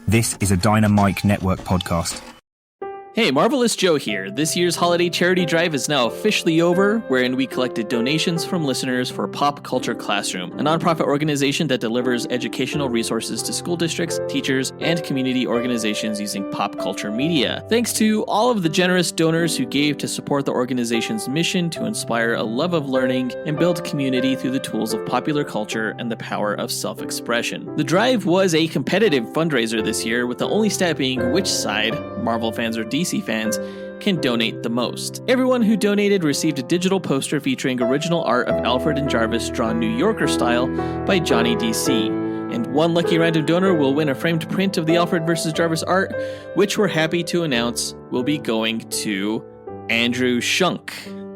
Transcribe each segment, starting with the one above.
This is a Dynamite Network podcast. Hey, Marvelous Joe here. This year's holiday charity drive is now officially over, wherein we collected donations from listeners for Pop Culture Classroom, a nonprofit organization that delivers educational resources to school districts, teachers, and community organizations using pop culture media. Thanks to all of the generous donors who gave to support the organization's mission to inspire a love of learning and build community through the tools of popular culture and the power of self-expression. The drive was a competitive fundraiser this year, with the only stat being which side, Marvel fans or DC fans, can donate the most. Everyone who donated received a digital poster featuring original art of Alfred Jarvis drawn New Yorker style by Johnny DC. And one lucky random donor will win a framed print of the Alfred vs. Jarvis art, which we're happy to announce will be going to Andrew Schunk.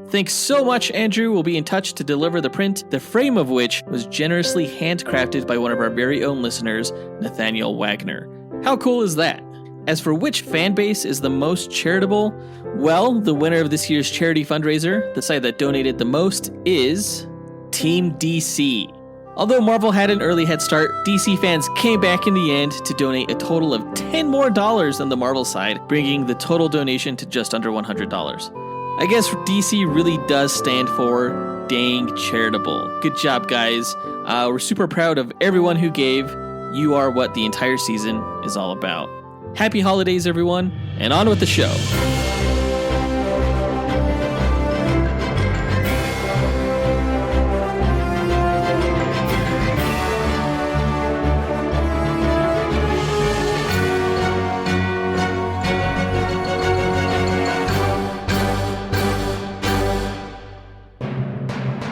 Thanks so much, Andrew. We'll be in touch to deliver the print, the frame of which was generously handcrafted by one of our very own listeners, Nathaniel Wagner. How cool is that? As for which fan base is the most charitable, well, the winner of this year's charity fundraiser, the side that donated the most, is Team DC. Although Marvel had an early head start, DC fans came back in the end to donate a total of $10 more than the Marvel side, bringing the total donation to just under $100. I guess DC really does stand for dang charitable. Good job, guys. We're super proud of everyone who gave. You are what the entire season is all about. Happy holidays, everyone, and on with the show.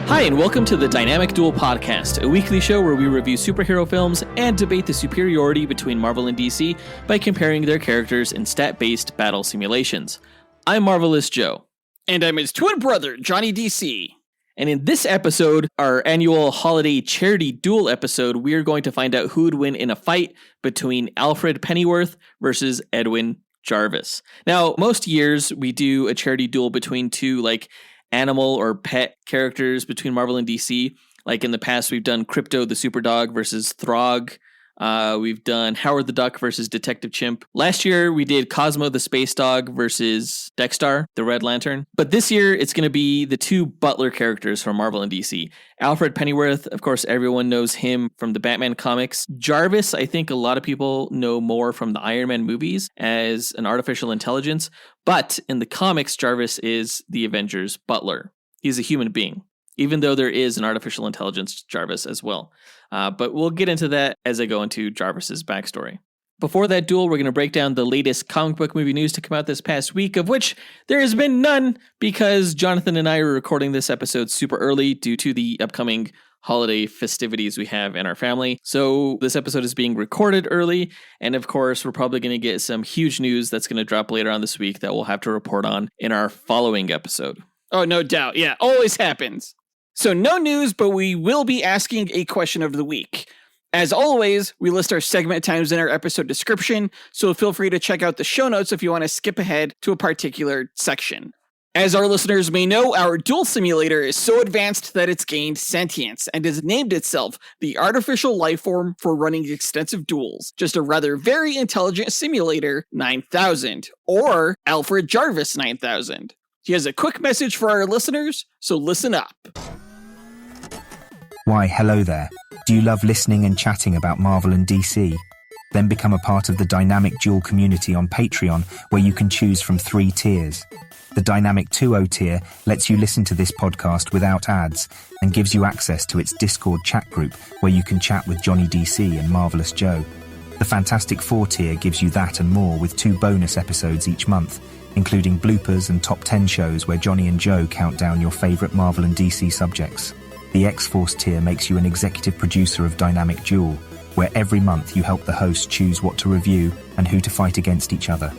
Hi, and welcome to the Dynamic Duel podcast, a weekly show where we review superhero films and debate the superiority between Marvel and DC by comparing their characters in stat-based battle simulations. I'm Marvelous Joe. And I'm his twin brother, Johnny DC. And in this episode, our annual holiday charity duel episode, we're going to find out who would win in a fight between Alfred Pennyworth versus Edwin Jarvis. Now, most years we do a charity duel between two, animal or pet characters between Marvel and DC. Like in the past, we've done Crypto the Superdog versus Throg. We've done Howard the Duck versus Detective Chimp. Last year, we did Cosmo the Space Dog versus Dexstar, the Red Lantern. But this year, it's going to be the two butler characters from Marvel and DC. Alfred Pennyworth, of course, everyone knows him from the Batman comics. Jarvis, I think a lot of people know more from the Iron Man movies as an artificial intelligence. But in the comics, Jarvis is the Avengers' butler. He's a human being, even though there is an artificial intelligence Jarvis as well. But we'll get into that as I go into Jarvis's backstory. Before that duel, we're going to break down the latest comic book movie news to come out this past week, of which there has been none because Jonathan and I are recording this episode super early due to the upcoming holiday festivities we have in our family. So this episode is being recorded early. And of course, we're probably going to get some huge news that's going to drop later on this week that we'll have to report on in our following episode. Oh, no doubt. Yeah, always happens. So no news, but we will be asking a question of the week. As always, we list our segment times in our episode description, so feel free to check out the show notes if you want to skip ahead to a particular section. As our listeners may know, our duel simulator is so advanced that it's gained sentience and has named itself the artificial life form for running extensive duels. Just a rather very intelligent simulator 9000, or Alfred Jarvis 9000. He has a quick message for our listeners, so listen up. Why, hello there. Do you love listening and chatting about Marvel and DC? Then become a part of the Dynamic Duel community on Patreon, where you can choose from 3 tiers. The Dynamic 2.0 tier lets you listen to this podcast without ads and gives you access to its Discord chat group, where you can chat with Johnny DC and Marvelous Joe. The Fantastic 4 tier gives you that and more with 2 bonus episodes each month, including bloopers and top 10 shows where Johnny and Joe count down your favourite Marvel and DC subjects. The X-Force tier makes you an executive producer of Dynamic Duel, where every month you help the host choose what to review and who to fight against each other.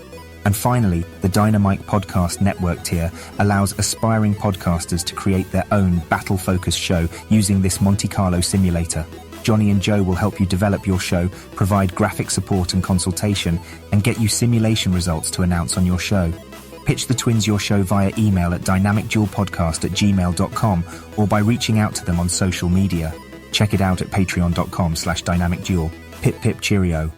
And finally, the Dynamite Podcast Network tier allows aspiring podcasters to create their own battle-focused show using this Monte Carlo simulator. Johnny and Joe will help you develop your show, provide graphic support and consultation, and get you simulation results to announce on your show. Pitch the twins your show via email at dynamicduelpodcast@gmail.com or by reaching out to them on social media. Check it out at patreon.com/dynamicduel. Pip pip cheerio.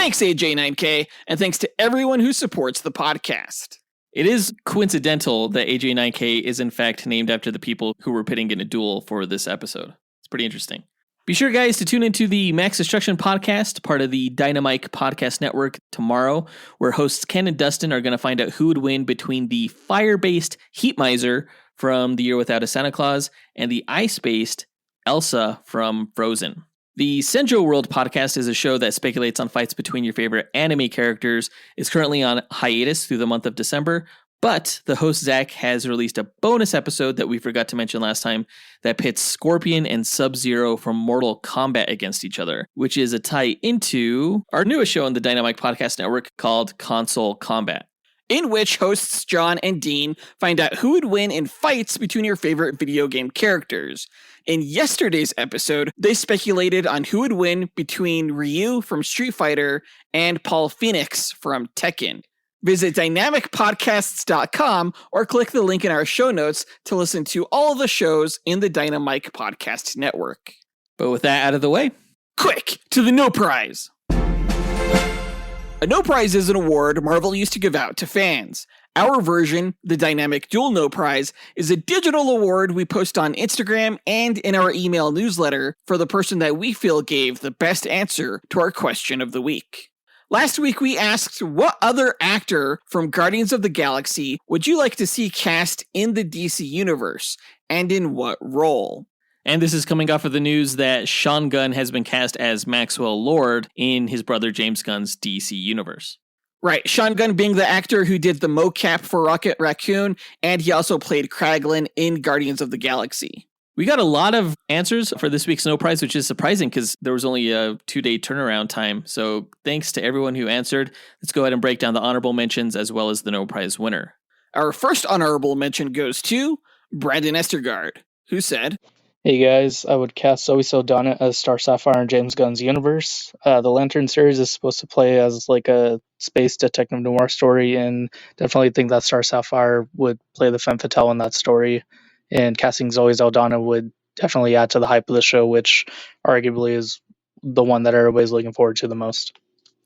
Thanks, AJ9K, and thanks to everyone who supports the podcast. It is coincidental that AJ9K is in fact named after the people who were pitting in a duel for this episode. It's pretty interesting. Be sure, guys, to tune into the Max Destruction podcast, part of the Dynamite Podcast Network, tomorrow, where hosts Ken and Dustyn are going to find out who would win between the fire-based Heat Miser from The Year Without a Santa Claus and the ice-based Elsa from Frozen. The Senjo World podcast is a show that speculates on fights between your favorite anime characters. It's currently on hiatus through the month of December, but the host Zach has released a bonus episode that we forgot to mention last time that pits Scorpion and Sub-Zero from Mortal Kombat against each other, which is a tie into our newest show on the Dynamite Podcast Network called Console Combat, in which hosts John and Dean find out who would win in fights between your favorite video game characters. In yesterday's episode, they speculated on who would win between Ryu from Street Fighter and Paul Phoenix from Tekken. Visit dynamicpodcasts.com or click the link in our show notes to listen to all the shows in the Dynamite Podcast Network. But with that out of the way, quick to the No Prize! A No Prize is an award Marvel used to give out to fans. Our version, the Dynamic Duel No Prize, is a digital award we post on Instagram and in our email newsletter for the person that we feel gave the best answer to our question of the week. Last week we asked, what other actor from Guardians of the Galaxy would you like to see cast in the DC universe, and in what role? And this is coming off of the news that Sean Gunn has been cast as Maxwell Lord in his brother James Gunn's DC universe. Right, Sean Gunn being the actor who did the mocap for Rocket Raccoon, and he also played Kraglin in Guardians of the Galaxy. We got a lot of answers for this week's No Prize, which is surprising because there was only a 2-day turnaround time. So thanks to everyone who answered. Let's go ahead and break down the honorable mentions as well as the No Prize winner. Our first honorable mention goes to Brandon Estergard, who said, Hey guys, I would cast Zoe Saldana as Star Sapphire in James Gunn's universe. The Lantern series is supposed to play as like a space detective noir story, and definitely think that Star Sapphire would play the femme fatale in that story. And casting Zoe Saldana would definitely add to the hype of the show, which arguably is the one that everybody's looking forward to the most.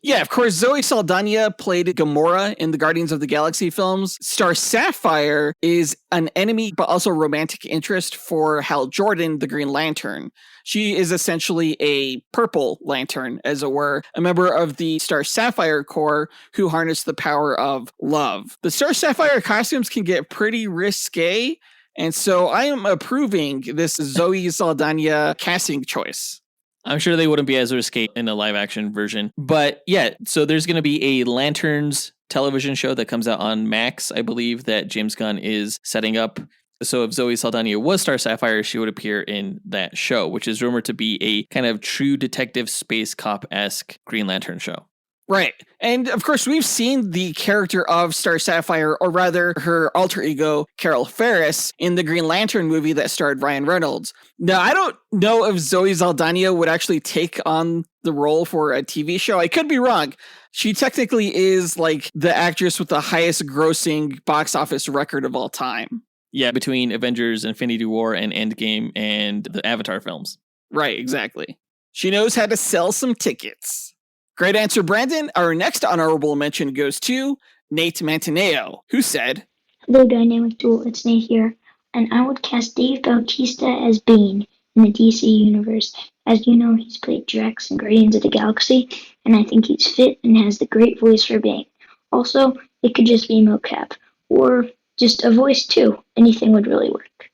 Yeah, of course, Zoe Saldana played Gamora in the Guardians of the Galaxy films. Star Sapphire is an enemy, but also romantic interest for Hal Jordan, the Green Lantern. She is essentially a purple lantern, as it were, a member of the Star Sapphire Corps who harness the power of love. The Star Sapphire costumes can get pretty risque, and so I am approving this Zoe Saldana casting choice. I'm sure they wouldn't be as risque in a live action version. But yeah, so there's going to be a Lanterns television show that comes out on Max, I believe, that James Gunn is setting up. So if Zoe Saldana was Star Sapphire, she would appear in that show, which is rumored to be a kind of true detective space cop-esque Green Lantern show. Right. And of course, we've seen the character of Star Sapphire, or rather her alter ego, Carol Ferris, in the Green Lantern movie that starred Ryan Reynolds. Now, I don't know if Zoe Saldana would actually take on the role for a TV show. I could be wrong. She technically is like the actress with the highest grossing box office record of all time. Yeah, between Avengers, Infinity War, and Endgame, and the Avatar films. Right, exactly. She knows how to sell some tickets. Great answer, Brandon. Our next honorable mention goes to Nate Mantaneo, who said, Hello, Dynamic Duel. It's Nate here, and I would cast Dave Bautista as Bane in the DC universe. As you know, he's played Drax in Guardians of the Galaxy, and I think he's fit and has the great voice for Bane. Also, it could just be mocap, or just a voice too. Anything would really work.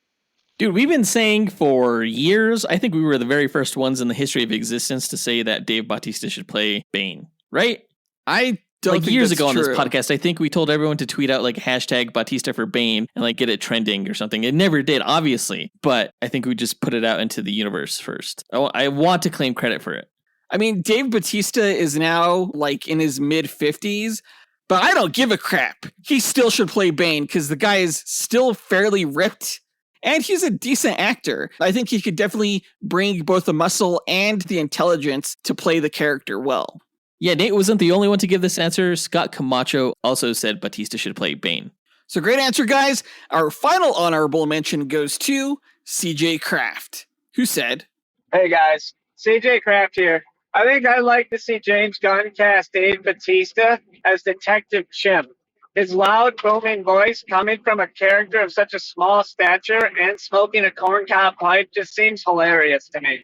Dude, we've been saying for years, I think we were the very first ones in the history of existence to say that Dave Bautista should play Bane, right? I don't like think years that's ago on this true. podcast, I think we told everyone to tweet out like hashtag Bautista for Bane and like get it trending or something. It never did, obviously, but I think we just put it out into the universe first. I want to claim credit for it. I mean, Dave Bautista is now like in his mid-50s, but I don't give a crap. He still should play Bane because the guy is still fairly ripped. And he's a decent actor. I think he could definitely bring both the muscle and the intelligence to play the character well. Yeah, Nate wasn't the only one to give this answer. Scott Camacho also said Bautista should play Bane. So great answer, guys. Our final honorable mention goes to CJ Kraft, who said, Hey guys, CJ Kraft here. I think I'd like to see James Gunn cast Dave Bautista as Detective Chimp. His loud, booming voice coming from a character of such a small stature and smoking a corncob pipe just seems hilarious to me.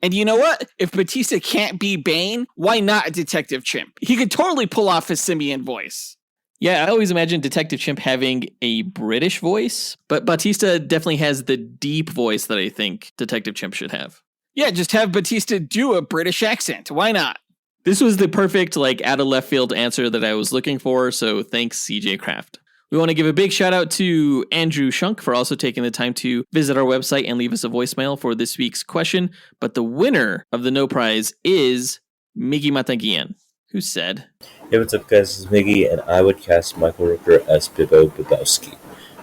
And you know what? If Batista can't be Bane, why not Detective Chimp? He could totally pull off his simian voice. Yeah, I always imagine Detective Chimp having a British voice, but Bautista definitely has the deep voice that I think Detective Chimp should have. Yeah, just have Batista do a British accent. Why not? This was the perfect, out of left field answer that I was looking for, so thanks, CJ Craft. We want to give a big shout out to Andrew Schunk for also taking the time to visit our website and leave us a voicemail for this week's question. But the winner of the No Prize is Miggy Matanguihan, who said, Hey, what's up, guys? This is Miggy, and I would cast Michael Rooker as Wesolowski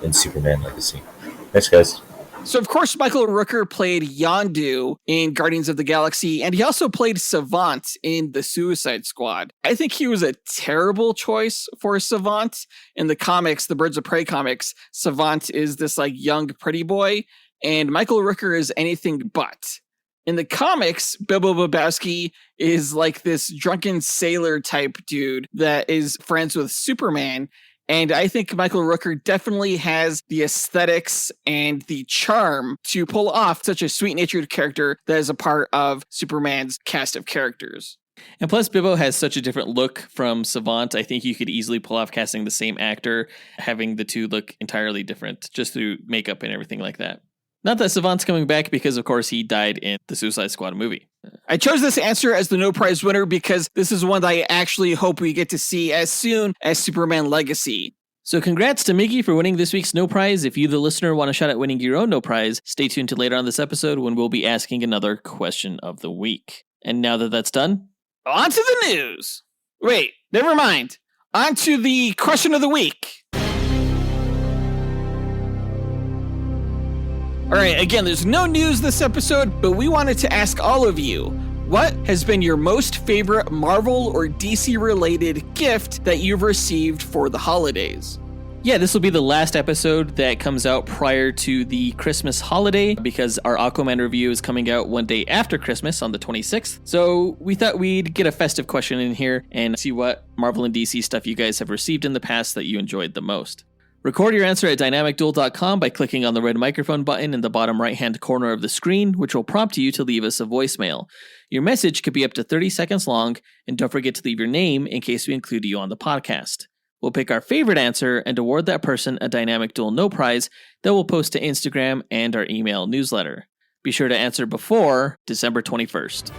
in Superman Legacy. Thanks, guys. So, of course, Michael Rooker played Yondu in Guardians of the Galaxy, and he also played Savant in The Suicide Squad. I think he was a terrible choice for Savant. In the comics, the Birds of Prey comics, Savant is this, young pretty boy, and Michael Rooker is anything but. In the comics, Bilbo Lebowski is this drunken sailor type dude that is friends with Superman. And I think Michael Rooker definitely has the aesthetics and the charm to pull off such a sweet-natured character that is a part of Superman's cast of characters. And plus, Bilbo has such a different look from Savant. I think you could easily pull off casting the same actor, having the two look entirely different, just through makeup and everything like that. Not that Savant's coming back because, of course, he died in the Suicide Squad movie. I chose this answer as the No Prize winner because this is one that I actually hope we get to see as soon as Superman Legacy. So congrats to Miggy for winning this week's No Prize. If you, the listener, want a shot at winning your own No Prize, stay tuned to later on this episode when we'll be asking another question of the week. And now that that's done, on to the news. Wait, never mind. On to the question of the week. All right, again, there's no news this episode, but we wanted to ask all of you, what has been your most favorite Marvel or DC-related gift that you've received for the holidays? Yeah, this will be the last episode that comes out prior to the Christmas holiday because our Aquaman review is coming out one day after Christmas on the 26th. So we thought we'd get a festive question in here and see what Marvel and DC stuff you guys have received in the past that you enjoyed the most. Record your answer at dynamicduel.com by clicking on the red microphone button in the bottom right-hand corner of the screen, which will prompt you to leave us a voicemail. Your message could be up to 30 seconds long, and don't forget to leave your name in case we include you on the podcast. We'll pick our favorite answer and award that person a Dynamic Duel No Prize that we'll post to Instagram and our email newsletter. Be sure to answer before December 21st.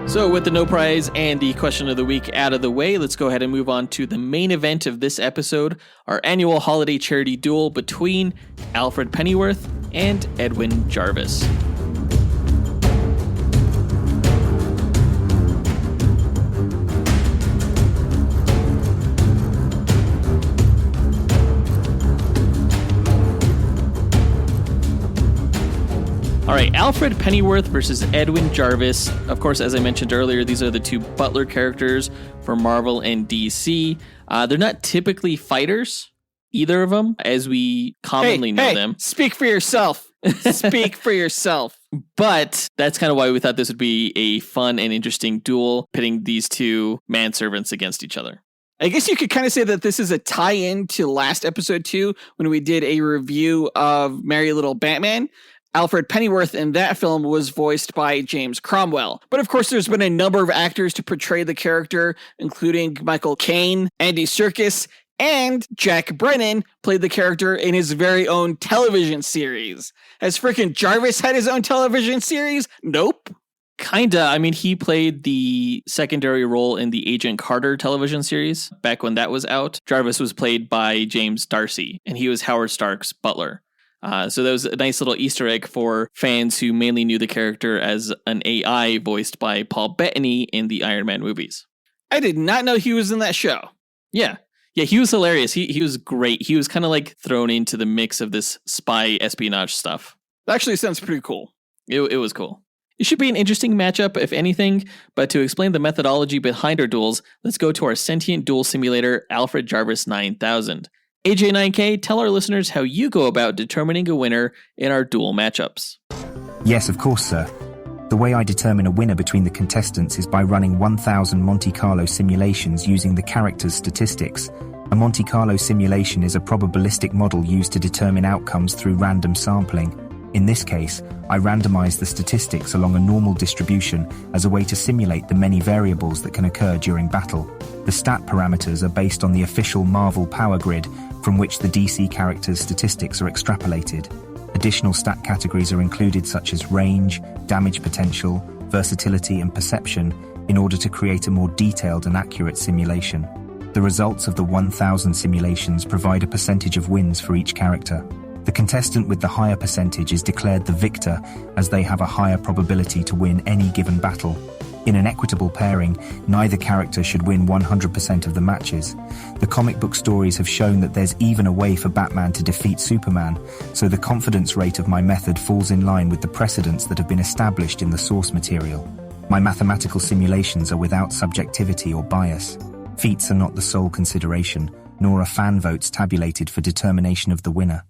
So with the No Prize and the question of the week out of the way, let's go ahead and move on to the main event of this episode, our annual holiday charity duel between Alfred Pennyworth and Edwin Jarvis. All right, Alfred Pennyworth versus Edwin Jarvis. Of course, as I mentioned earlier, these are the two butler characters for Marvel and DC. They're not typically fighters, either of them, as we commonly know them. Speak for yourself. Speak for yourself. But that's kind of why we thought this would be a fun and interesting duel, pitting these two manservants against each other. I guess you could kind of say that this is a tie-in to last episode 2 when we did a review of Merry Little Batman. Alfred Pennyworth in that film was voiced by James Cromwell. But of course, there's been a number of actors to portray the character, including Michael Caine, Andy Serkis, and Jack Brennan played the character in his very own television series. Has frickin' Jarvis had his own television series? Nope. Kinda. I mean, he played the secondary role in the Agent Carter television series back when that was out. Jarvis was played by James Darcy, and he was Howard Stark's butler. So that was a nice little Easter egg for fans who mainly knew the character as an AI voiced by Paul Bettany in the Iron Man movies. I did not know he was in that show. Yeah, he was hilarious. He was great. He was kind of thrown into the mix of this spy espionage stuff. That actually sounds pretty cool. It was cool. It should be an interesting matchup, if anything, but to explain the methodology behind our duels, let's go to our sentient duel simulator, Alfred Jarvis 9000. AJ9K, tell our listeners how you go about determining a winner in our duel matchups. Yes, of course, sir. The way I determine a winner between the contestants is by running 1,000 Monte Carlo simulations using the character's statistics. A Monte Carlo simulation is a probabilistic model used to determine outcomes through random sampling. In this case, I randomize the statistics along a normal distribution as a way to simulate the many variables that can occur during battle. The stat parameters are based on the official Marvel power grid, from which the DC character's statistics are extrapolated. Additional stat categories are included such as range, damage potential, versatility, and perception in order to create a more detailed and accurate simulation. The results of the 1,000 simulations provide a percentage of wins for each character. The contestant with the higher percentage is declared the victor, as they have a higher probability to win any given battle. In an equitable pairing, neither character should win 100% of the matches. The comic book stories have shown that there's even a way for Batman to defeat Superman, so the confidence rate of my method falls in line with the precedents that have been established in the source material. My mathematical simulations are without subjectivity or bias. Feats are not the sole consideration, nor are fan votes tabulated for determination of the winner.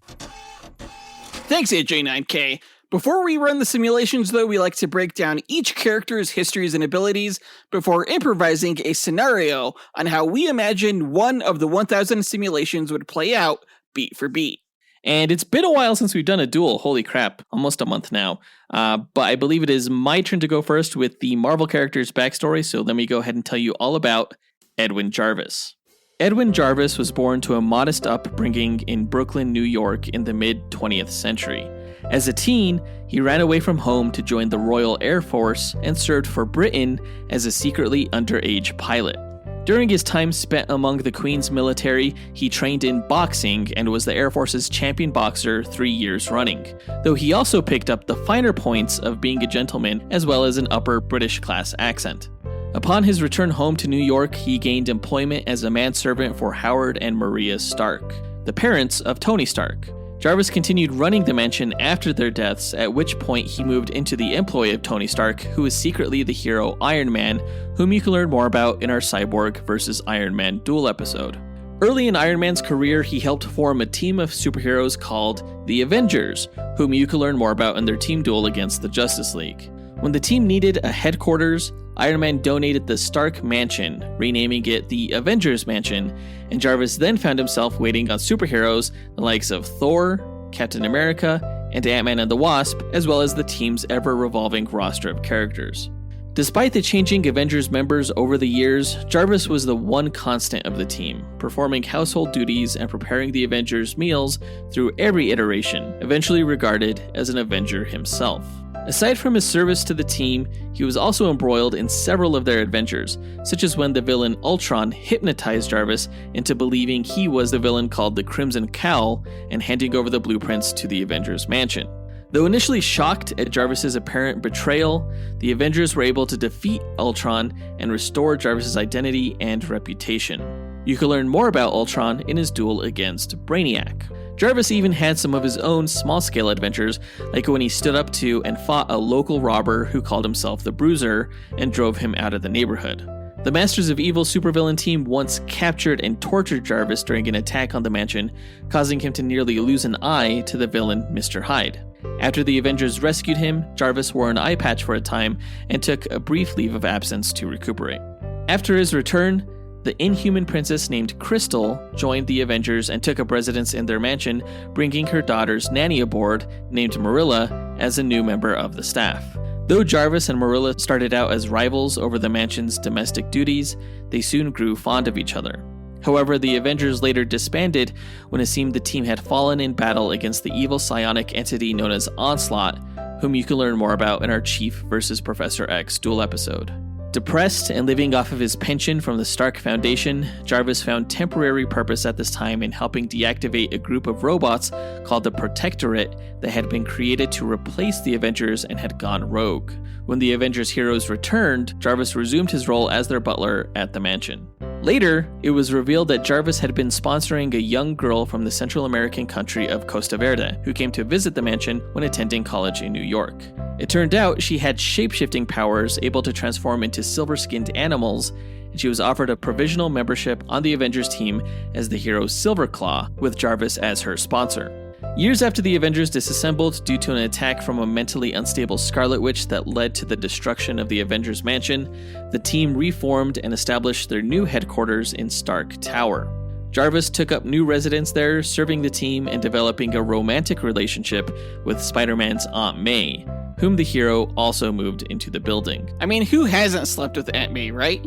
Thanks, AJ9K. Before we run the simulations, though, we like to break down each character's histories and abilities before improvising a scenario on how we imagine one of the 1,000 simulations would play out beat for beat. And it's been a while since we've done a duel. Holy crap, almost a month now. But I believe it is my turn to go first with the Marvel character's backstory, so let me go ahead and tell you all about Edwin Jarvis. Edwin Jarvis was born to a modest upbringing in Brooklyn, New York in the mid-20th century. As a teen, he ran away from home to join the Royal Air Force and served for Britain as a secretly underage pilot. During his time spent among the Queen's military, he trained in boxing and was the Air Force's champion boxer 3 years running, though he also picked up the finer points of being a gentleman as well as an upper British class accent. Upon his return home to New York, he gained employment as a manservant for Howard and Maria Stark, the parents of Tony Stark. Jarvis continued running the mansion after their deaths, at which point he moved into the employ of Tony Stark, who is secretly the hero Iron Man, whom you can learn more about in our Cyborg vs. Iron Man duel episode. Early in Iron Man's career, he helped form a team of superheroes called the Avengers, whom you can learn more about in their team duel against the Justice League. When the team needed a headquarters, Iron Man donated the Stark Mansion, renaming it the Avengers Mansion, and Jarvis then found himself waiting on superheroes the likes of Thor, Captain America, and Ant-Man and the Wasp, as well as the team's ever-revolving roster of characters. Despite the changing Avengers members over the years, Jarvis was the one constant of the team, performing household duties and preparing the Avengers' meals through every iteration, eventually regarded as an Avenger himself. Aside from his service to the team, he was also embroiled in several of their adventures, such as when the villain Ultron hypnotized Jarvis into believing he was the villain called the Crimson Cowl and handing over the blueprints to the Avengers Mansion. Though initially shocked at Jarvis's apparent betrayal, the Avengers were able to defeat Ultron and restore Jarvis's identity and reputation. You can learn more about Ultron in his duel against Brainiac. Jarvis even had some of his own small-scale adventures, like when he stood up to and fought a local robber who called himself the Bruiser and drove him out of the neighborhood. The Masters of Evil supervillain team once captured and tortured Jarvis during an attack on the mansion, causing him to nearly lose an eye to the villain Mr. Hyde. After the Avengers rescued him, Jarvis wore an eye patch for a time and took a brief leave of absence to recuperate. After his return, the Inhuman princess named Crystal joined the Avengers and took up residence in their mansion, bringing her daughter's nanny aboard, named Marilla, as a new member of the staff. Though Jarvis and Marilla started out as rivals over the mansion's domestic duties, they soon grew fond of each other. However, the Avengers later disbanded when it seemed the team had fallen in battle against the evil psionic entity known as Onslaught, whom you can learn more about in our Chief vs. Professor X duel episode. Depressed and living off of his pension from the Stark Foundation, Jarvis found temporary purpose at this time in helping deactivate a group of robots called the Protectorate that had been created to replace the Avengers and had gone rogue. When the Avengers heroes returned, Jarvis resumed his role as their butler at the mansion. Later, it was revealed that Jarvis had been sponsoring a young girl from the Central American country of Costa Verde, who came to visit the mansion when attending college in New York. It turned out she had shape-shifting powers able to transform into silver-skinned animals, and she was offered a provisional membership on the Avengers team as the hero Silverclaw, with Jarvis as her sponsor. Years after the Avengers disassembled due to an attack from a mentally unstable Scarlet Witch that led to the destruction of the Avengers Mansion, the team reformed and established their new headquarters in Stark Tower. Jarvis took up new residence there, serving the team and developing a romantic relationship with Spider-Man's Aunt May, whom the hero also moved into the building. I mean, who hasn't slept with Aunt May, right?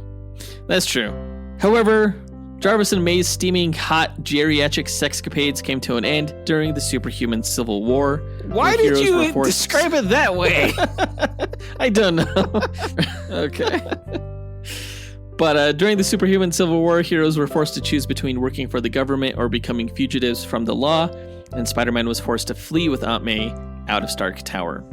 That's true. However, Jarvis and May's steaming hot geriatric sexcapades came to an end during the superhuman Civil War. Why did you describe it that way? I don't know. Okay. But during the superhuman Civil War, heroes were forced to choose between working for the government or becoming fugitives from the law, and Spider-Man was forced to flee with Aunt May out of Stark Tower.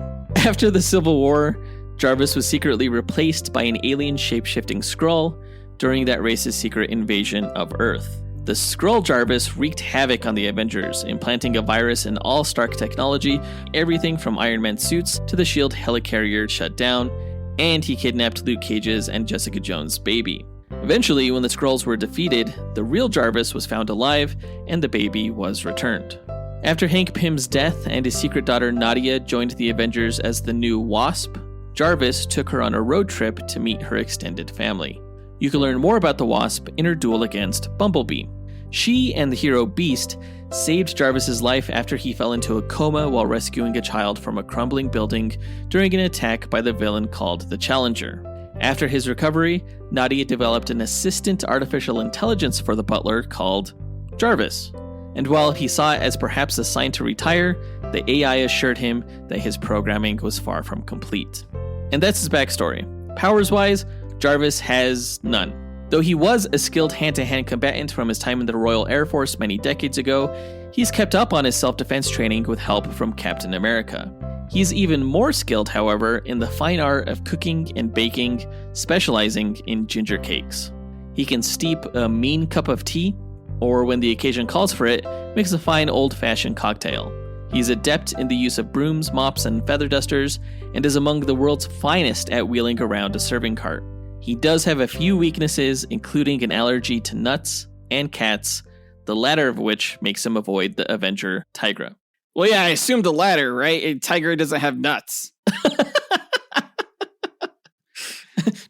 After the Civil War, Jarvis was secretly replaced by an alien shape-shifting Skrull during that race's secret invasion of Earth. The Skrull Jarvis wreaked havoc on the Avengers, implanting a virus in all Stark technology, everything from Iron Man suits to the S.H.I.E.L.D. helicarrier shut down, and he kidnapped Luke Cage's and Jessica Jones' baby. Eventually, when the Skrulls were defeated, the real Jarvis was found alive, and the baby was returned. After Hank Pym's death and his secret daughter Nadia joined the Avengers as the new Wasp, Jarvis took her on a road trip to meet her extended family. You can learn more about the Wasp in her duel against Bumblebee. She and the hero Beast saved Jarvis's life after he fell into a coma while rescuing a child from a crumbling building during an attack by the villain called the Challenger. After his recovery, Nadia developed an assistant artificial intelligence for the butler called Jarvis. And while he saw it as perhaps a sign to retire, the AI assured him that his programming was far from complete. And that's his backstory. Powers-wise, Jarvis has none. Though he was a skilled hand-to-hand combatant from his time in the Royal Air Force many decades ago, he's kept up on his self-defense training with help from Captain America. He's even more skilled, however, in the fine art of cooking and baking, specializing in ginger cakes. He can steep a mean cup of tea, or when the occasion calls for it, mix a fine old-fashioned cocktail. He's adept in the use of brooms, mops, and feather dusters, and is among the world's finest at wheeling around a serving cart. He does have a few weaknesses, including an allergy to nuts and cats, the latter of which makes him avoid the Avenger Tigra. Well, yeah, I assume the latter, right? A tiger doesn't have nuts.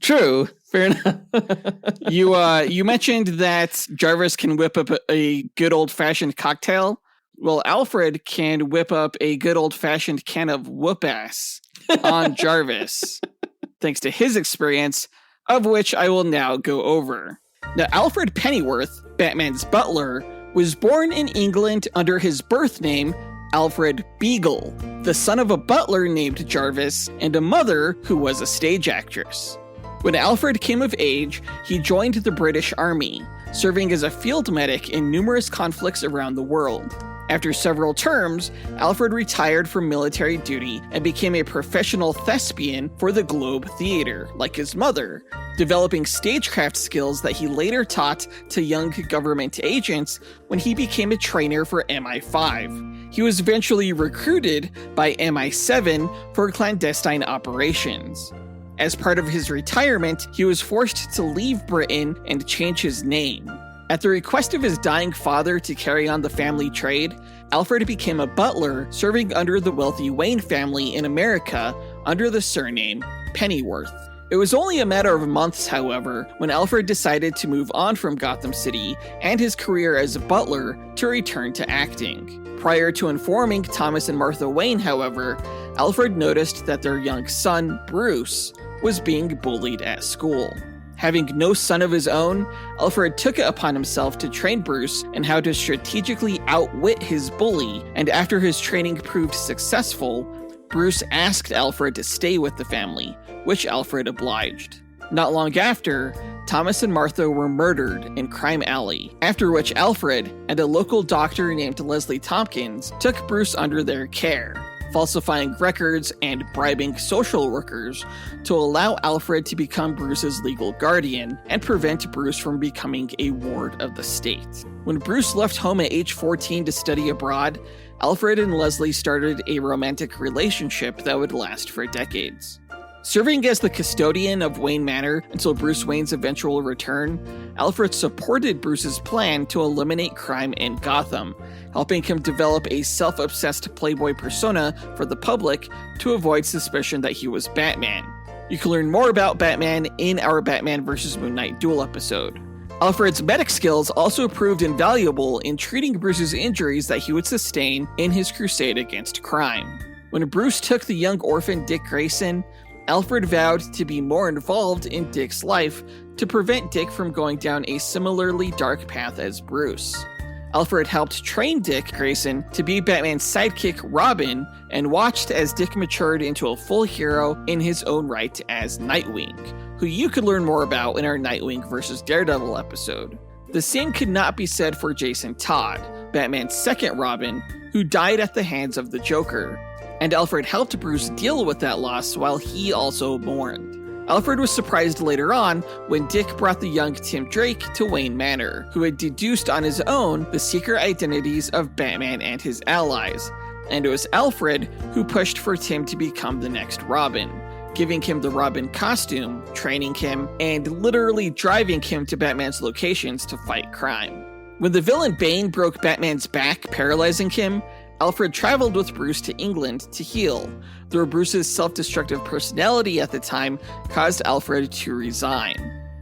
True. Fair enough. You mentioned that Jarvis can whip up a good old-fashioned cocktail. Well, Alfred can whip up a good old-fashioned can of whoop-ass on Jarvis, thanks to his experience, of which I will now go over. Now, Alfred Pennyworth, Batman's butler, was born in England under his birth name, Alfred Beagle, the son of a butler named Jarvis and a mother who was a stage actress. When Alfred came of age, he joined the British Army, serving as a field medic in numerous conflicts around the world. After several terms, Alfred retired from military duty and became a professional thespian for the Globe Theatre, like his mother, developing stagecraft skills that he later taught to young government agents when he became a trainer for MI5. He was eventually recruited by MI7 for clandestine operations. As part of his retirement, he was forced to leave Britain and change his name. At the request of his dying father to carry on the family trade, Alfred became a butler serving under the wealthy Wayne family in America under the surname Pennyworth. It was only a matter of months, however, when Alfred decided to move on from Gotham City and his career as a butler to return to acting. Prior to informing Thomas and Martha Wayne, however, Alfred noticed that their young son, Bruce, was being bullied at school. Having no son of his own, Alfred took it upon himself to train Bruce in how to strategically outwit his bully, and after his training proved successful, Bruce asked Alfred to stay with the family, which Alfred obliged. Not long after, Thomas and Martha were murdered in Crime Alley, after which Alfred and a local doctor named Leslie Tompkins took Bruce under their care, falsifying records and bribing social workers to allow Alfred to become Bruce's legal guardian and prevent Bruce from becoming a ward of the state. When Bruce left home at age 14 to study abroad, Alfred and Leslie started a romantic relationship that would last for decades. Serving as the custodian of Wayne Manor until Bruce Wayne's eventual return, Alfred supported Bruce's plan to eliminate crime in Gotham, helping him develop a self-obsessed playboy persona for the public to avoid suspicion that he was Batman. You can learn more about Batman in our Batman vs. Moon Knight Duel episode. Alfred's medic skills also proved invaluable in treating Bruce's injuries that he would sustain in his crusade against crime. When Bruce took the young orphan Dick Grayson, Alfred vowed to be more involved in Dick's life to prevent Dick from going down a similarly dark path as Bruce. Alfred helped train Dick Grayson to be Batman's sidekick Robin and watched as Dick matured into a full hero in his own right as Nightwing, who you could learn more about in our Nightwing vs. Daredevil episode. The same could not be said for Jason Todd, Batman's second Robin, who died at the hands of the Joker, and Alfred helped Bruce deal with that loss while he also mourned. Alfred was surprised later on when Dick brought the young Tim Drake to Wayne Manor, who had deduced on his own the secret identities of Batman and his allies, and it was Alfred who pushed for Tim to become the next Robin, giving him the Robin costume, training him, and literally driving him to Batman's locations to fight crime. When the villain Bane broke Batman's back, paralyzing him, Alfred traveled with Bruce to England to heal, though Bruce's self-destructive personality at the time caused Alfred to resign.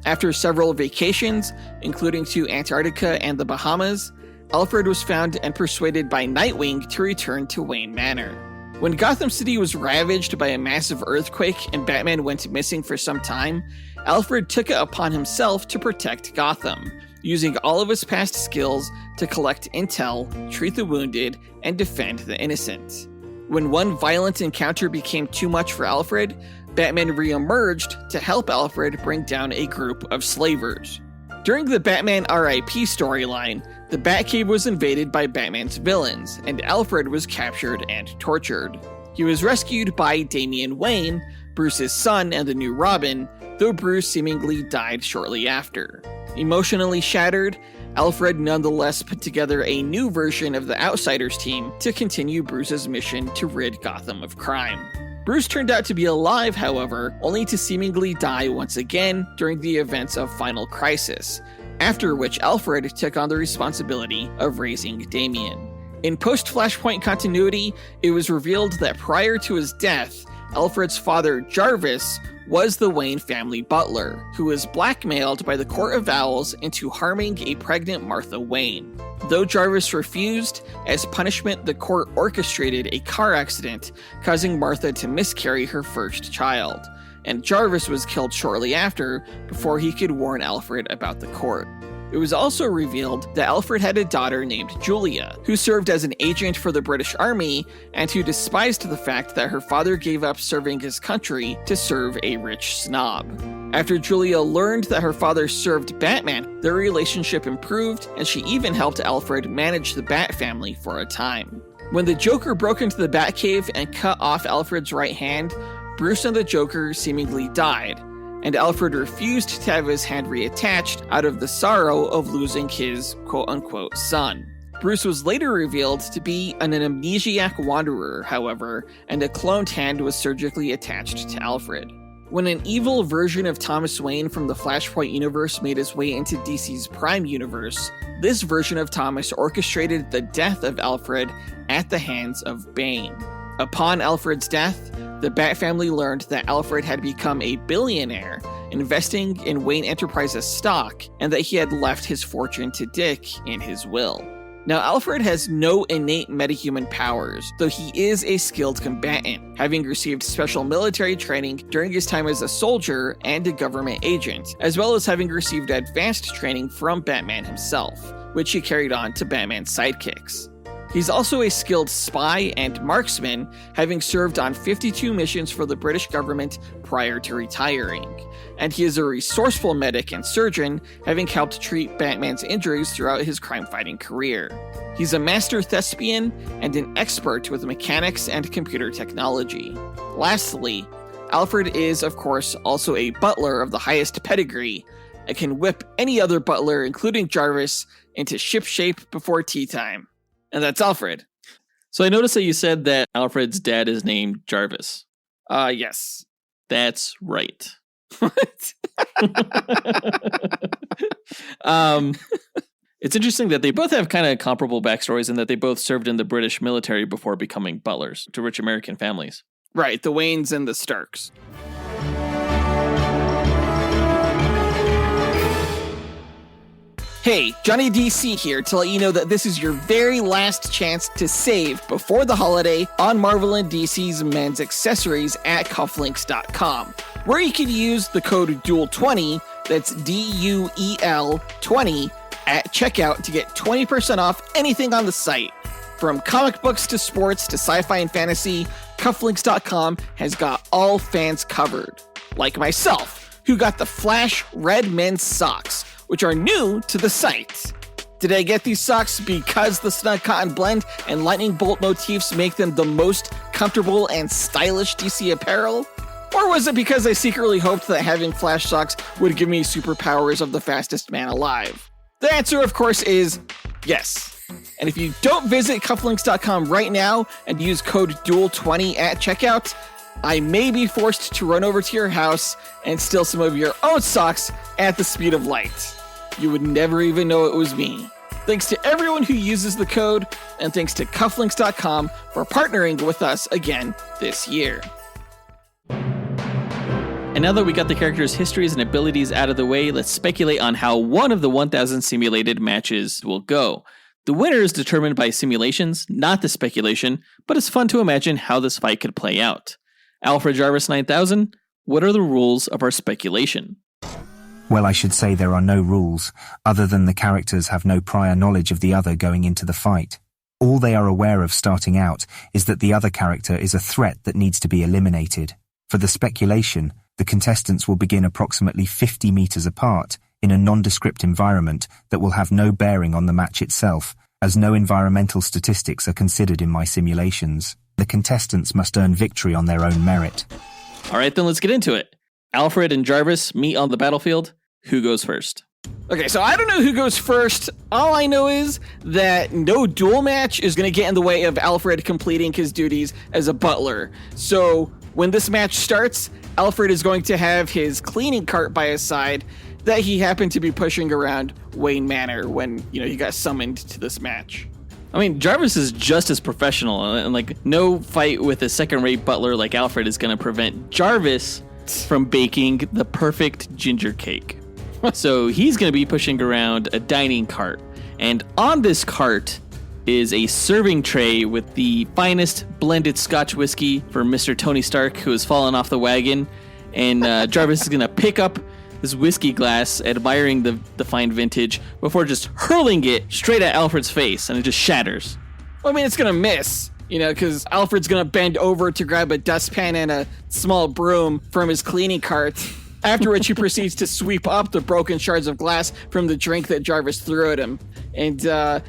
After several vacations, including to Antarctica and the Bahamas, Alfred was found and persuaded by Nightwing to return to Wayne Manor. When Gotham City was ravaged by a massive earthquake and Batman went missing for some time, Alfred took it upon himself to protect Gotham, using all of his past skills to collect intel, treat the wounded, and defend the innocent. When one violent encounter became too much for Alfred, Batman re-emerged to help Alfred bring down a group of slavers. During the Batman R.I.P. storyline, the Batcave was invaded by Batman's villains, and Alfred was captured and tortured. He was rescued by Damian Wayne, Bruce's son and the new Robin, though Bruce seemingly died shortly after. Emotionally shattered, Alfred nonetheless put together a new version of the Outsiders team to continue Bruce's mission to rid Gotham of crime. Bruce turned out to be alive, however, only to seemingly die once again during the events of Final Crisis, after which Alfred took on the responsibility of raising Damian. In post-Flashpoint continuity, it was revealed that prior to his death, Alfred's father, Jarvis, was the Wayne family butler, who was blackmailed by the Court of Owls into harming a pregnant Martha Wayne. Though Jarvis refused, as punishment the court orchestrated a car accident, causing Martha to miscarry her first child, and Jarvis was killed shortly after before he could warn Alfred about the court. It was also revealed that Alfred had a daughter named Julia, who served as an agent for the British Army and who despised the fact that her father gave up serving his country to serve a rich snob. After Julia learned that her father served Batman, their relationship improved, and she even helped Alfred manage the Bat family for a time. When the Joker broke into the Batcave and cut off Alfred's right hand, Bruce and the Joker seemingly died, and Alfred refused to have his hand reattached out of the sorrow of losing his quote-unquote son. Bruce was later revealed to be an amnesiac wanderer, however, and a cloned hand was surgically attached to Alfred. When an evil version of Thomas Wayne from the Flashpoint universe made his way into DC's Prime universe, this version of Thomas orchestrated the death of Alfred at the hands of Bane. Upon Alfred's death, the Bat family learned that Alfred had become a billionaire, investing in Wayne Enterprises stock, and that he had left his fortune to Dick in his will. Now, Alfred has no innate metahuman powers, though he is a skilled combatant, having received special military training during his time as a soldier and a government agent, as well as having received advanced training from Batman himself, which he carried on to Batman's sidekicks. He's also a skilled spy and marksman, having served on 52 missions for the British government prior to retiring. And he is a resourceful medic and surgeon, having helped treat Batman's injuries throughout his crime-fighting career. He's a master thespian and an expert with mechanics and computer technology. Lastly, Alfred is, of course, also a butler of the highest pedigree, and can whip any other butler, including Jarvis, into shipshape before tea time. And that's Alfred. So I noticed that you said that Alfred's dad is named Jarvis. Yes. That's right. What? It's interesting that they both have kind of comparable backstories and that they both served in the British military before becoming butlers to rich American families. Right, the Waynes and the Starks. Hey, Johnny DC here to let you know that this is your very last chance to save before the holiday on Marvel and DC's men's accessories at cufflinks.com, where you can use the code DUEL20, that's DUEL 20, at checkout to get 20% off anything on the site. From comic books to sports to sci-fi and fantasy, cufflinks.com has got all fans covered. Like myself, who got the Flash Red Men's Socks, which are new to the site. Did I get these socks because the snug cotton blend and lightning bolt motifs make them the most comfortable and stylish DC apparel? Or was it because I secretly hoped that having Flash socks would give me superpowers of the fastest man alive? The answer, of course, is yes. And if you don't visit cufflinks.com right now and use code DUEL20 at checkout, I may be forced to run over to your house and steal some of your own socks at the speed of light. You would never even know it was me. Thanks to everyone who uses the code, and thanks to cufflinks.com for partnering with us again this year. And now that we got the characters' histories and abilities out of the way, let's speculate on how one of the 1,000 simulated matches will go. The winner is determined by simulations, not the speculation, but it's fun to imagine how this fight could play out. Alfred Jarvis 9000, what are the rules of our speculation? Well, I should say there are no rules, other than the characters have no prior knowledge of the other going into the fight. All they are aware of starting out is that the other character is a threat that needs to be eliminated. For the speculation, the contestants will begin approximately 50 meters apart in a nondescript environment that will have no bearing on the match itself, as no environmental statistics are considered in my simulations. The contestants must earn victory on their own merit. All right, then let's get into it. Alfred and Jarvis meet on the battlefield. Who goes first? Okay, so I don't know who goes first. All I know is that no duel match is going to get in the way of Alfred completing his duties as a butler. So when this match starts, Alfred is going to have his cleaning cart by his side that he happened to be pushing around Wayne Manor when, he got summoned to this match. I mean, Jarvis is just as professional, and no fight with a second-rate butler like Alfred is going to prevent Jarvis from baking the perfect ginger cake. So he's going to be pushing around a dining cart, and on this cart is a serving tray with the finest blended Scotch whiskey for Mr. Tony Stark, who has fallen off the wagon, and Jarvis is going to pick up this whiskey glass, admiring the fine vintage, before just hurling it straight at Alfred's face, and it just shatters. Well, I mean, it's going to miss, because Alfred's going to bend over to grab a dustpan and a small broom from his cleaning cart, after which he proceeds to sweep up the broken shards of glass from the drink that Jarvis threw at him. And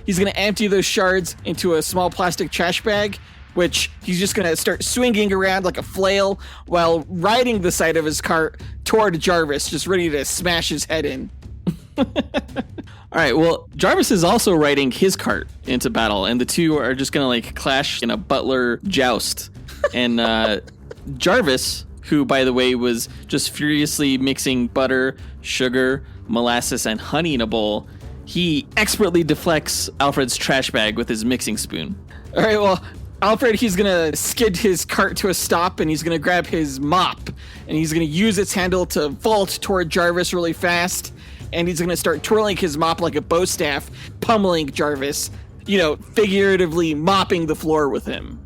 he's going to empty those shards into a small plastic trash bag, which he's just going to start swinging around like a flail while riding the side of his cart toward Jarvis, just ready to smash his head in. All right, well, Jarvis is also riding his cart into battle, and the two are just going to clash in a butler joust. And Jarvis, who, by the way, was just furiously mixing butter, sugar, molasses, and honey in a bowl, he expertly deflects Alfred's trash bag with his mixing spoon. All right, well, Alfred, he's going to skid his cart to a stop, and he's going to grab his mop, and he's going to use its handle to vault toward Jarvis really fast, and he's going to start twirling his mop like a bow staff, pummeling Jarvis, figuratively mopping the floor with him.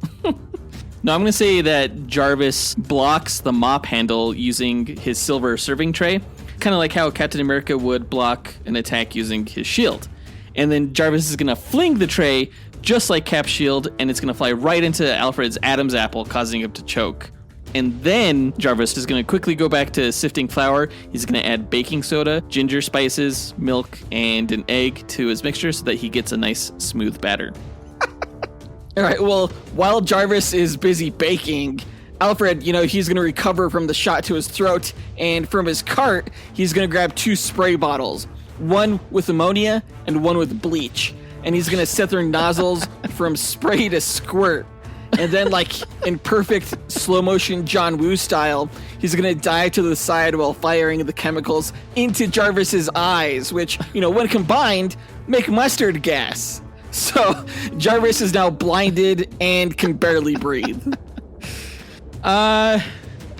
No, I'm going to say that Jarvis blocks the mop handle using his silver serving tray, kind of like how Captain America would block an attack using his shield. And then Jarvis is going to fling the tray just like Cap's shield, and it's going to fly right into Alfred's Adam's apple, causing him to choke. And then Jarvis is going to quickly go back to sifting flour. He's going to add baking soda, ginger, spices, milk, and an egg to his mixture so that he gets a nice smooth batter. All right, well, while Jarvis is busy baking, Alfred, he's going to recover from the shot to his throat, and from his cart, he's going to grab 2 spray bottles, one with ammonia and one with bleach, and he's going to set their nozzles from spray to squirt. And then, like, in perfect slow motion John Woo style, he's going to dive to the side while firing the chemicals into Jarvis's eyes, which, when combined, make mustard gas. So Jarvis is now blinded and can barely breathe. Well,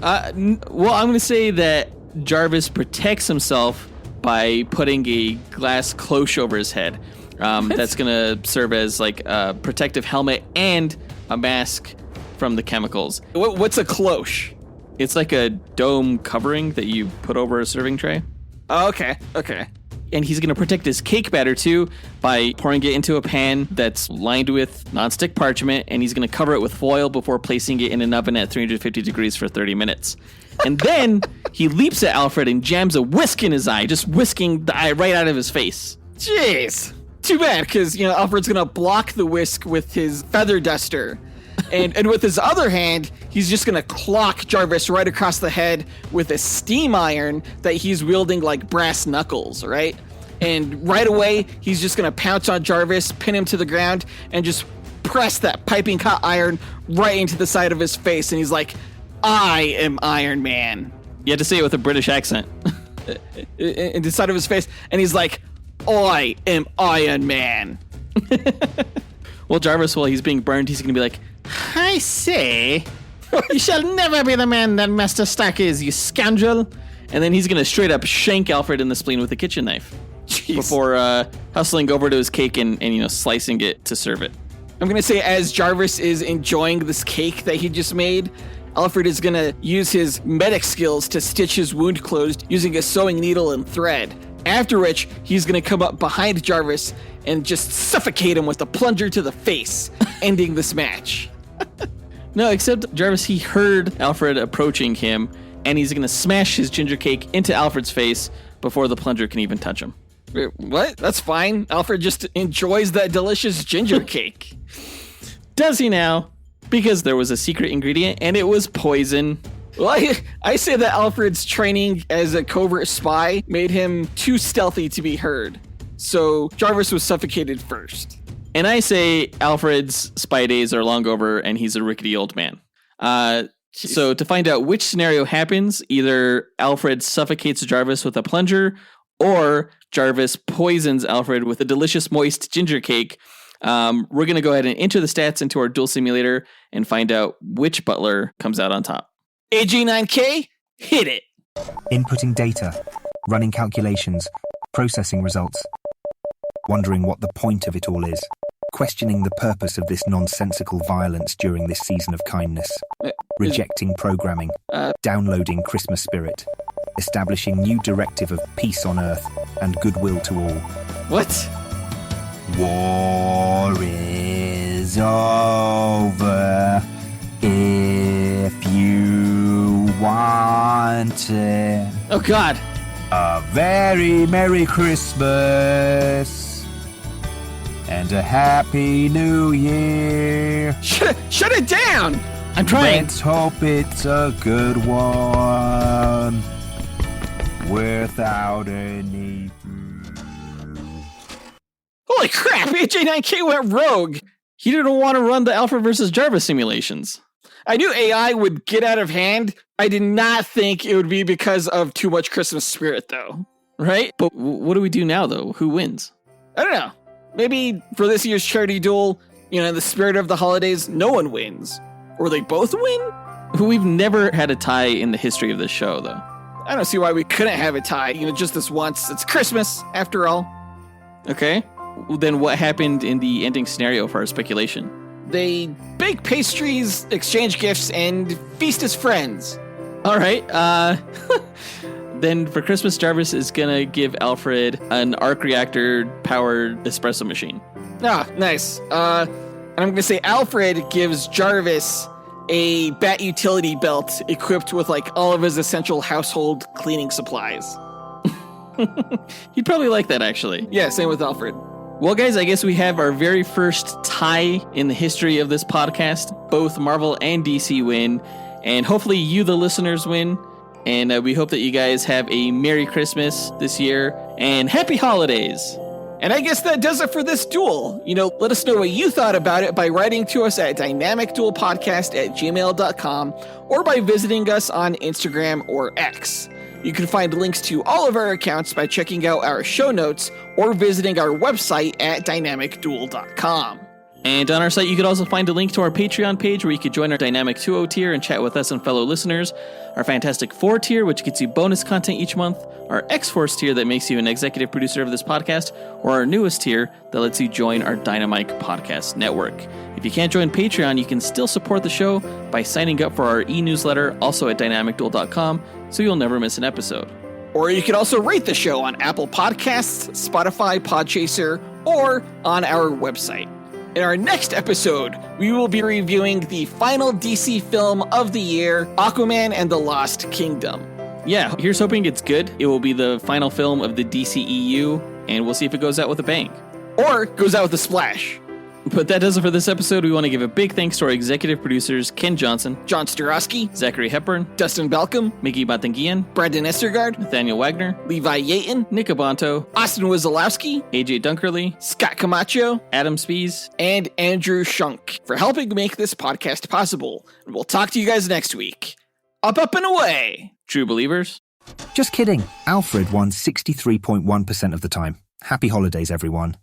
I'm going to say that Jarvis protects himself by putting a glass cloche over his head. That's going to serve as like a protective helmet and a mask from the chemicals. What's a cloche? It's like a dome covering that you put over a serving tray. Oh, okay. And he's going to protect his cake batter, too, by pouring it into a pan that's lined with nonstick parchment, and he's going to cover it with foil before placing it in an oven at 350 degrees for 30 minutes. And then he leaps at Alfred and jams a whisk in his eye, just whisking the eye right out of his face. Jeez. Too bad, because, Alfred's going to block the whisk with his feather duster. And with his other hand, he's just going to clock Jarvis right across the head with a steam iron that he's wielding like brass knuckles, right? And right away, he's just going to pounce on Jarvis, pin him to the ground, and just press that piping hot iron right into the side of his face. And he's like, I am Iron Man. You had to say it with a British accent. In the side of his face. And he's like, I am Iron Man. Well, Jarvis, while he's being burned, he's going to be like, I say, you shall never be the man that Master Stark is, you scoundrel. And then he's going to straight up shank Alfred in the spleen with a kitchen knife. Jeez. Before hustling over to his cake and slicing it to serve it. I'm going to say, as Jarvis is enjoying this cake that he just made, Alfred is going to use his medic skills to stitch his wound closed using a sewing needle and thread. After which, he's going to come up behind Jarvis and just suffocate him with a plunger to the face, ending this match. No, except Jarvis, he heard Alfred approaching him, and he's going to smash his ginger cake into Alfred's face before the plunger can even touch him. Wait, what? That's fine. Alfred just enjoys that delicious ginger cake. Does he now? Because there was a secret ingredient, and it was poison. Well, I say that Alfred's training as a covert spy made him too stealthy to be heard. So Jarvis was suffocated first. And I say Alfred's spy days are long over, and he's a rickety old man. So to find out which scenario happens, either Alfred suffocates Jarvis with a plunger, or Jarvis poisons Alfred with a delicious moist ginger cake. We're going to go ahead and enter the stats into our duel simulator and find out which butler comes out on top. AJ9K, hit it. Inputting data, running calculations, processing results. Wondering what the point of it all is. Questioning the purpose of this nonsensical violence during this season of kindness. Rejecting programming. Downloading Christmas spirit. Establishing new directive of peace on earth and goodwill to all. What? War is over if you want it. Oh, God. A very Merry Christmas and a Happy New Year. Shut it down. I'm trying. Let's hope it's a good one without any food. Holy crap, AJ9K went rogue. He didn't want to run the Alfred versus Jarvis simulations. I knew AI would get out of hand. I did not think it would be because of too much Christmas spirit, though. Right? But what do we do now, though? Who wins? I don't know. Maybe for this year's charity duel, in the spirit of the holidays, no one wins. Or they both win? We've never had a tie in the history of this show, though. I don't see why we couldn't have a tie, just this once. It's Christmas, after all. Okay. Well, then what happened in the ending scenario for our speculation? They bake pastries, exchange gifts, and feast as friends. All right. Then for Christmas, Jarvis is going to give Alfred an arc reactor-powered espresso machine. Ah, nice. And I'm going to say Alfred gives Jarvis a bat utility belt equipped with, all of his essential household cleaning supplies. He'd probably like that, actually. Yeah, same with Alfred. Well, guys, I guess we have our very first tie in the history of this podcast. Both Marvel and DC win, and hopefully you, the listeners, win. And we hope that you guys have a Merry Christmas this year, and Happy Holidays! And I guess that does it for this duel. Let us know what you thought about it by writing to us at dynamicduelpodcast@gmail.com or by visiting us on Instagram or X. You can find links to all of our accounts by checking out our show notes or visiting our website at dynamicduel.com. And on our site, you could also find a link to our Patreon page where you could join our Dynamic 2.0 tier and chat with us and fellow listeners, our Fantastic 4 tier, which gets you bonus content each month, our X-Force tier that makes you an executive producer of this podcast, or our newest tier that lets you join our Dynamite Podcast Network. If you can't join Patreon, you can still support the show by signing up for our e-newsletter, also at dynamicduel.com, so you'll never miss an episode. Or you can also rate the show on Apple Podcasts, Spotify, Podchaser, or on our website. In our next episode, we will be reviewing the final DC film of the year, Aquaman and the Lost Kingdom. Yeah, here's hoping it's good. It will be the final film of the DCEU, and we'll see if it goes out with a bang. Or goes out with a splash. But that does it for this episode. We want to give a big thanks to our executive producers, Ken Johnson, John Starosky, Zachary Hepburn, Dustyn Balcom, Miggy Matanguihan, Brandon Estergard, Nathaniel Wagner, Levi Yeaton, Nick Abanto, Austin Wesolowski, AJ Dunkerley, Scott Camacho, Adam Speas, and Andrew Schunk for helping make this podcast possible. And we'll talk to you guys next week. Up, and away! True believers. Just kidding. Alfred won 63.1% of the time. Happy holidays, everyone.